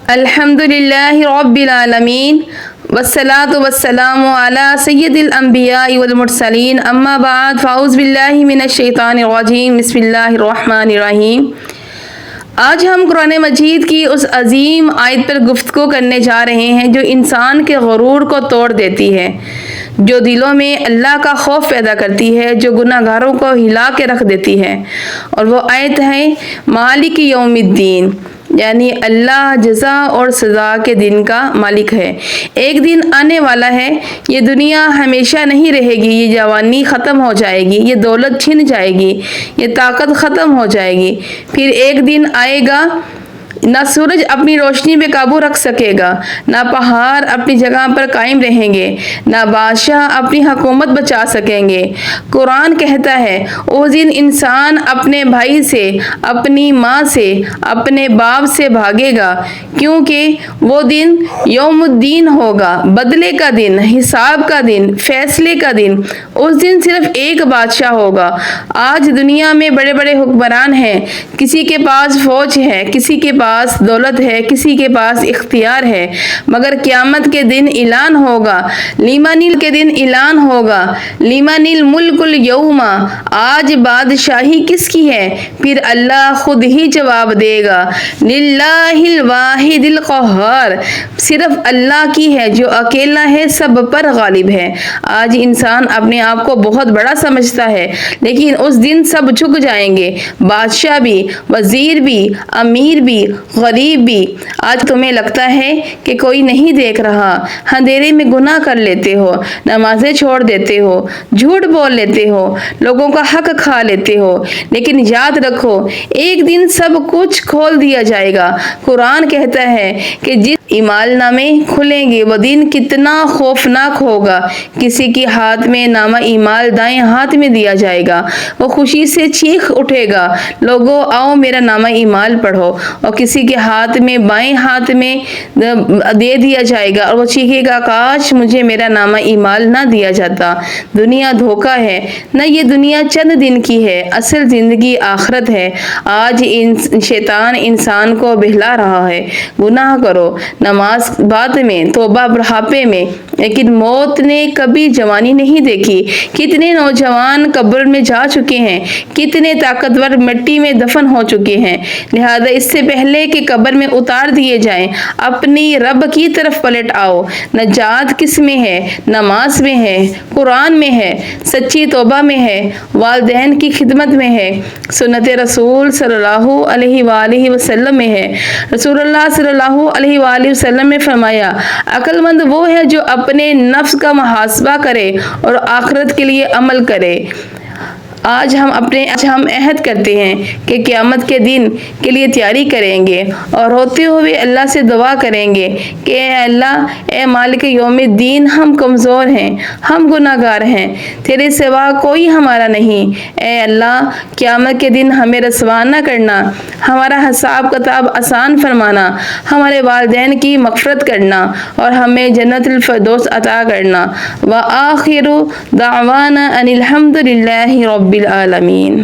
الحمدللہ رب العالمین والصلاة والسلام علی سید الانبیاء والمرسلین اما بعد فاعوذ باللہ من الشیطان الرجیم بسم اللہ الرحمن الرحیم۔ آج ہم قرآن مجید کی اس عظیم آیت پر گفتگو کرنے جا رہے ہیں جو انسان کے غرور کو توڑ دیتی ہے، جو دلوں میں اللہ کا خوف پیدا کرتی ہے، جو گناہ گاروں کو ہلا کے رکھ دیتی ہے، اور وہ آیت ہے مالک یوم الدین، یعنی اللہ جزا اور سزا کے دن کا مالک ہے۔ ایک دن آنے والا ہے، یہ دنیا ہمیشہ نہیں رہے گی، یہ جوانی ختم ہو جائے گی، یہ دولت چھن جائے گی، یہ طاقت ختم ہو جائے گی۔ پھر ایک دن آئے گا، نہ سورج اپنی روشنی پہ قابو رکھ سکے گا، نہ پہاڑ اپنی جگہ پر قائم رہیں گے، نہ بادشاہ اپنی حکومت بچا سکیں گے۔ قرآن کہتا ہے اس دن انسان اپنے بھائی سے، اپنی ماں سے، اپنے باپ سے بھاگے گا، کیونکہ وہ دن یوم الدین ہوگا، بدلے کا دن، حساب کا دن، فیصلے کا دن۔ اس دن صرف ایک بادشاہ ہوگا۔ آج دنیا میں بڑے بڑے حکمران ہیں، کسی کے پاس فوج ہے، کسی کے پاس دولت ہے، کسی کے پاس اختیار ہے، مگر قیامت کے دن اعلان ہوگا، لیمن کے دن اعلان ہوگا، لیمن الملک اليوم، آج بادشاہی کس کی ہے؟ پھر اللہ خود ہی جواب دے گا، للہ الواحد القہار، صرف اللہ کی ہے جو اکیلا ہے، سب پر غالب ہے۔ آج انسان اپنے آپ کو بہت بڑا سمجھتا ہے، لیکن اس دن سب جھک جائیں گے، بادشاہ بھی، وزیر بھی، امیر بھی، غریب بھی۔ آج تمہیں لگتا ہے کہ کوئی نہیں دیکھ رہا، اندھیرے میں گناہ کر لیتے ہو، نمازیں چھوڑ دیتے ہو، جھوٹ بول لیتے ہو، لوگوں کا حق کھا لیتے ہو، لیکن یاد رکھو ایک دن سب کچھ کھول دیا جائے گا۔ قرآن کہتا ہے کہ جس اعمال نامے کھلیں گے وہ دن کتنا خوفناک ہوگا۔ کسی کے ہاتھ میں نامہ اعمال دائیں ہاتھ میں دیا جائے گا، وہ خوشی سے چیخ اٹھے گا، لوگو آؤ میرا نامہ اعمال پڑھو، اور کسی کے ہاتھ میں بائیں ہاتھ میں دے دیا جائے گا، اور وہ چیخے گا کاش مجھے میرا نامہ اعمال نہ دیا جاتا۔ دنیا دھوکہ ہے، نہ یہ دنیا چند دن کی ہے، اصل زندگی آخرت ہے۔ آج شیطان انسان کو بہلا رہا ہے، گناہ کرو، نماز بعد میں، توبہ بڑھاپے میں، لیکن موت نے کبھی جوانی نہیں دیکھی۔ کتنے نوجوان قبر میں جا چکے ہیں، کتنے طاقتور مٹی میں دفن ہو چکے ہیں۔ لہذا اس سے پہلے کہ قبر میں اتار دیے جائیں، اپنی رب کی طرف پلٹ آؤ۔ نجات کس میں ہے؟ نماز میں ہے، قرآن میں ہے، سچی توبہ میں ہے، والدین کی خدمت میں ہے، سنت رسول صلی اللہ علیہ وآلہ وسلم میں ہے۔ رسول اللہ صلی اللہ علیہ وآلہ وسلم نے فرمایا، عقل مند وہ ہے جو اپنے نفس کا محاسبہ کرے اور آخرت کے لیے عمل کرے۔ آج ہم عہد کرتے ہیں کہ قیامت کے دن کے لیے تیاری کریں گے، اور ہوتے ہوئے اللہ سے دعا کریں گے کہ اے اللہ، اے مالک یوم الدین، ہم کمزور ہیں، ہم گناہ گار ہیں، تیرے سوا کوئی ہمارا نہیں۔ اے اللہ، قیامت کے دن ہمیں رسوا نہ کرنا، ہمارا حساب کتاب آسان فرمانا، ہمارے والدین کی مغفرت کرنا، اور ہمیں جنت الفردوس عطا کرنا۔ وآخر دعوانا ان الحمد للہ رب العالمین۔